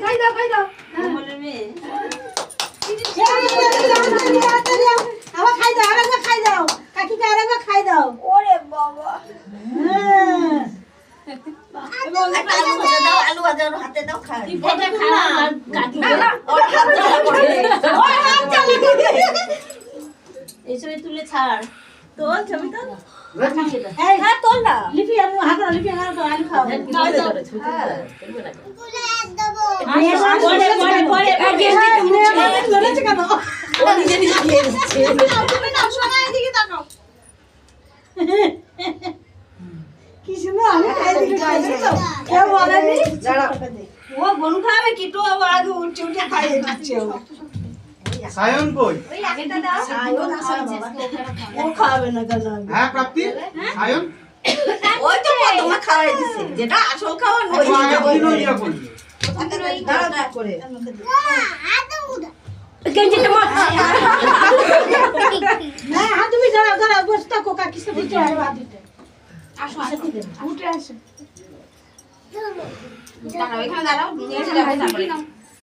খাই দাও কোমলের মেয়ে আবার খাই দাও, আরেকবার খাই দাও, কাকিকে আরেকবার খাই দাও। ওরে বাবা আলু ভাজা দাও, আলু ভাজা ওর হাতে দাও খাই এটা খাও আর কাকি ওর হাত জ্বালা করে এসে তুলে ছাড় তোর ছবি তো এই, হ্যাঁ তোল না লিপি আলু হাত দাও, লিপি হাত দাও, আলু খাও। লড়েছে কেন? ও নিজে নিজে খেয়ে নিচ্ছে তুমি না শোনা এদিকে তাকাও কি সুন্দর আমি খাই দিতে চাইছি তো। কেউ বলেনি? ও গনু খাবে কি তো ও আগে উঠে উঠে খাইয়ে দিচ্ছে ও সায়ন কই? ওই আগেটা দাও ও খাবে না কেন? হ্যাঁ প্রাপ্তি সায়ন ওই তো তোমার খাওয়াই দিছে যেটা আসল খাওয়া নই ও আগে দিনও ইয়া করলো দাঁড়া দাঁড়া করে হ্যাঁ, হ্যাঁ, তুমি দাঁড়াও, দাঁড়াও, বসে থাকো, কাকির সাথে বসে থাকো, হাত দিতে। আসো আসো উঠে আসো। দাঁড়াও এখানে দাঁড়াও নিয়ে যাবে তারপরে